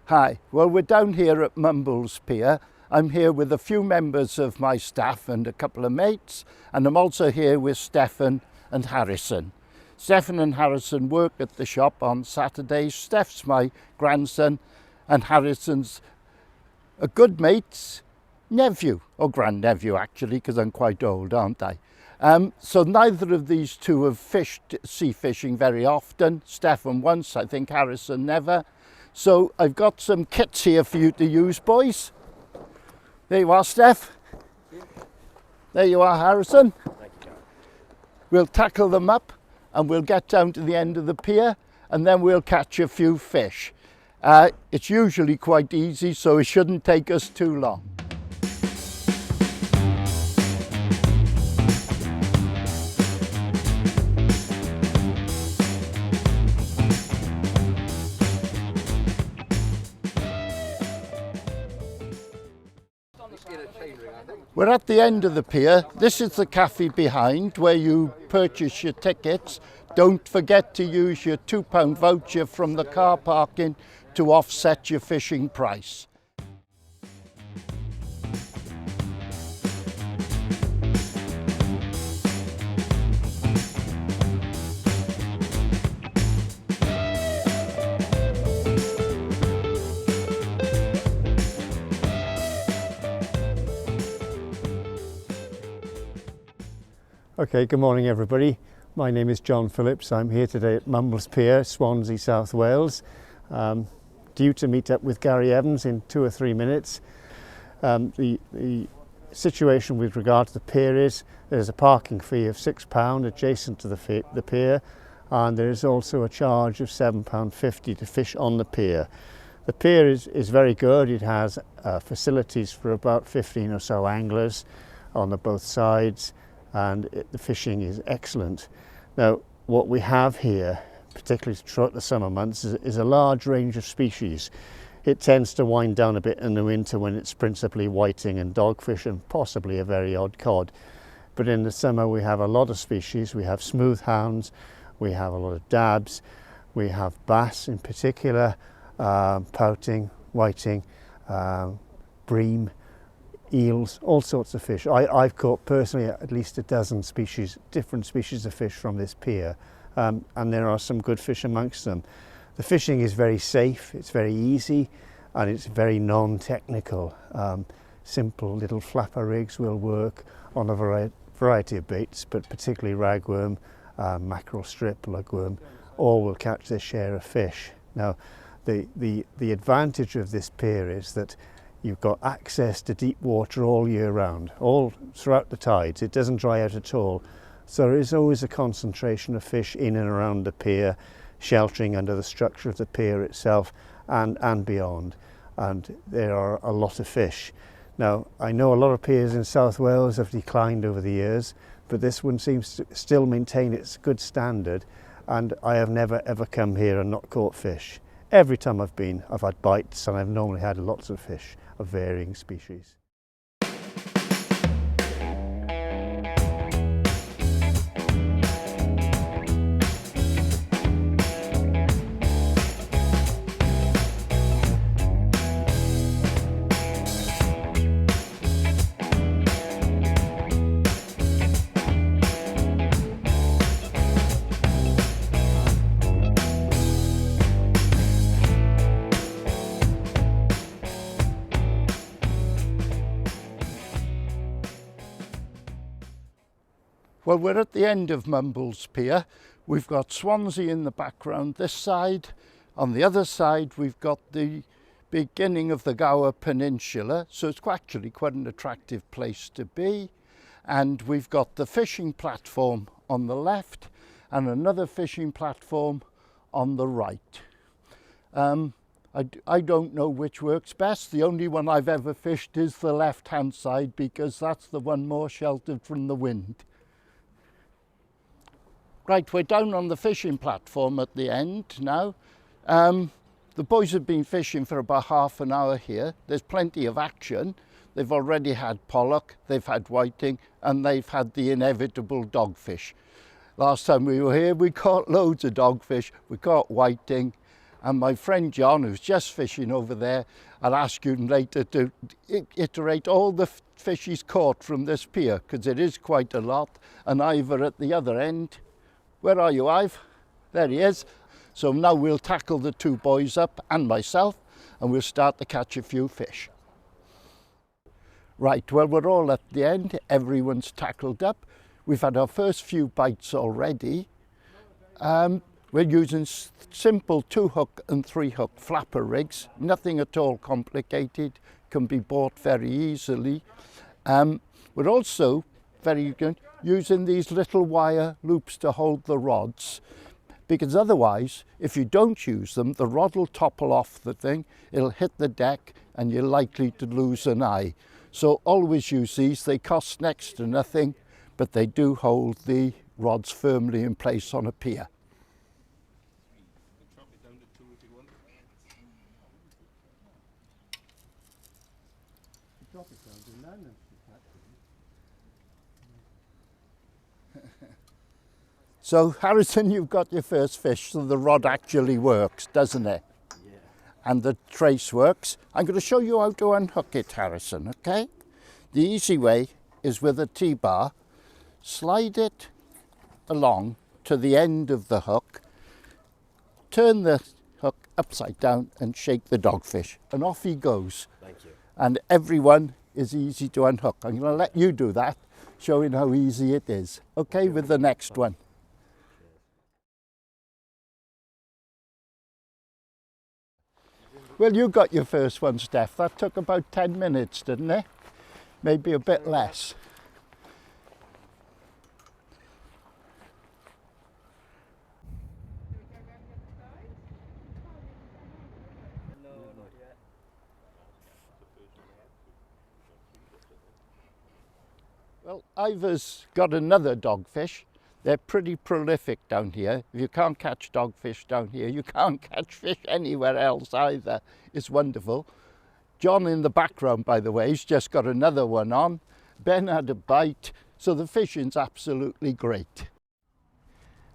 Hi, well we're down here at Mumbles Pier. I'm here with a few members of my staff and a couple of mates, and I'm also here with Stefan and Harrison. Stefan and Harrison work at the shop on Saturdays. Steph's my grandson and Harrison's a good mate's nephew, or grandnephew actually, because I'm quite old, aren't I? So neither of these two have fished sea fishing very often. Stefan once, I think Harrison never. So I've got some kits here for you to use, boys. There you are, Steph. There you are, Harrison. Thank you, Garry. We'll tackle them up and we'll get down to the end of the pier and then we'll catch a few fish. It's usually quite easy, so it shouldn't take us too long. We're at the end of the pier. This is the cafe behind where you purchase your tickets. Don't forget to use your £2 voucher from the car parking to offset your fishing price. Okay, good morning everybody. My name is John Phillips. I'm here today at Mumbles Pier, Swansea, South Wales. Due to meet up with Garry Evans in 2 or 3 minutes. The situation with regard to the pier is there's a parking fee of £6 adjacent to the pier, and there is also a charge of £7.50 to fish on the pier. The pier is very good. It has facilities for about 15 or so anglers on both sides, and the fishing is excellent. Now, what we have here, particularly throughout the summer months, is a large range of species. It tends to wind down a bit in the winter when it's principally whiting and dogfish and possibly a very odd cod. But in the summer we have a lot of species. We have smooth hounds, we have a lot of dabs, we have bass in particular, pouting, whiting, bream, eels, all sorts of fish. I've caught personally at least a dozen species, different species of fish from this pier, and there are some good fish amongst them. The fishing is very safe, it's very easy, and it's very non-technical. Simple little flapper rigs will work on a variety of baits, but particularly ragworm, mackerel strip, lugworm, all will catch their share of fish. Now, the advantage of this pier is that you've got access to deep water all year round, all throughout the tides. It doesn't dry out at all. So there is always a concentration of fish in and around the pier, sheltering under the structure of the pier itself and beyond. And there are a lot of fish. Now, I know a lot of piers in South Wales have declined over the years, but this one seems to still maintain its good standard, and I have never ever come here and not caught fish. Every time I've been, I've had bites, and I've normally had lots of fish of varying species. Well, we're at the end of Mumbles Pier. We've got Swansea in the background this side. On the other side, we've got the beginning of the Gower Peninsula. So it's actually quite an attractive place to be. And we've got the fishing platform on the left and another fishing platform on the right. I don't know which works best. The only one I've ever fished is the left-hand side because that's the one more sheltered from the wind. Right, we're down on the fishing platform at the end now. The boys have been fishing for about half an hour here. There's plenty of action. They've already had pollock, they've had whiting, and they've had the inevitable dogfish. Last time we were here, we caught loads of dogfish, we caught whiting, And my friend John, who's just fishing over there, I'll ask you later to iterate all the fish he's caught from this pier, because it is quite a lot. And Ivor at the other end. Where are you, Ive? There he is. So now we'll tackle the two boys up and myself, and we'll start to catch a few fish. Right, well, we're all at the end. Everyone's tackled up. We've had our first few bites already. We're using simple 2-hook and 3-hook flapper rigs, nothing at all complicated, can be bought very easily. We're also very good using these little wire loops to hold the rods, because otherwise, if you don't use them, the rod will topple off the thing, it'll hit the deck and you're likely to lose an eye. So always use these. They cost next to nothing, but they do hold the rods firmly in place on a pier. So Harrison, you've got your first fish, so the rod actually works, doesn't it? Yeah. And the trace works. I'm going to show you how to unhook it, Harrison, okay? The easy way is with a T-bar, slide it along to the end of the hook, turn the hook upside down and shake the dogfish, and off he goes. Thank you. And everyone is easy to unhook. I'm going to let you do that, showing how easy it is. Okay, with the next one. Well, you got your first one, Steph. That took about 10 minutes, didn't it? Maybe a bit less. No, not yet. Well, Ivor's got another dogfish. They're pretty prolific down here. If you can't catch dogfish down here, you can't catch fish anywhere else either. It's wonderful. John in the background, by the way, he's just got another one on. Ben had a bite, so the fishing's absolutely great.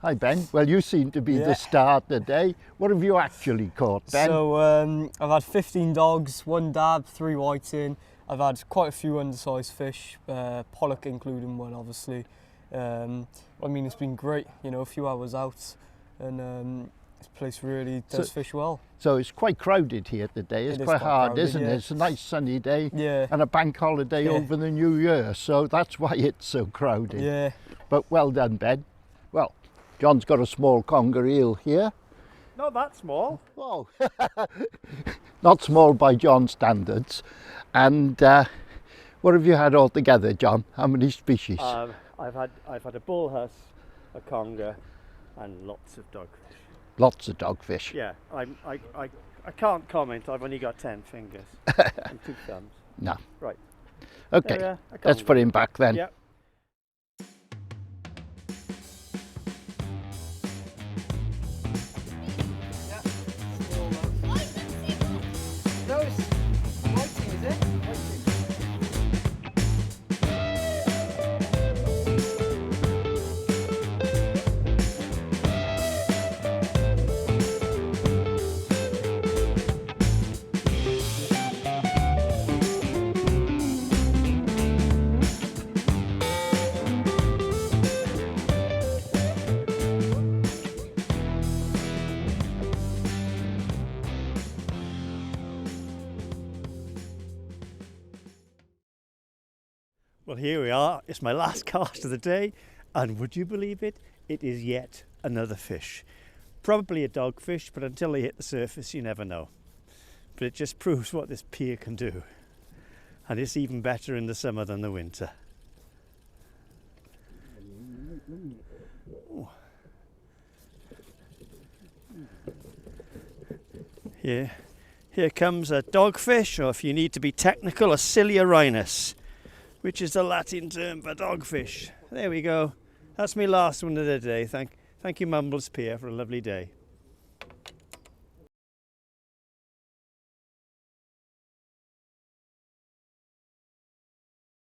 Hi, Ben. Well, you seem to be the star today. What have you actually caught, Ben? So I've had 15 dogs, 1 dab, 3 whiting. I've had quite a few undersized fish, pollock including one, obviously. I mean, it's been great, you know, a few hours out, and this place really does fish well. So it's quite crowded here today. It's quite hard, crowded, isn't it? It's a nice sunny day and a bank holiday over the New Year, so that's why it's so crowded. Yeah. But well done, Ben. Well, John's got a small conger eel here. Not that small. Oh, not small by John's standards. And what have you had altogether, John? How many species? I've had a bullhuss, a conger, and lots of dogfish. Lots of dogfish. Yeah, I can't comment. I've only got 10 fingers and 2 thumbs. No. Right. Okay. Let's put him back then. Yep. Well, here we are. It's my last cast of the day, and would you believe it? It is yet another fish. Probably a dogfish, but until they hit the surface, you never know. But it just proves what this pier can do. And it's even better in the summer than the winter. Ooh. Here comes a dogfish, or if you need to be technical, a Ciliarinus, which is the Latin term for dogfish. There we go. That's my last one of the day. Thank you, Mumbles Pier, for a lovely day.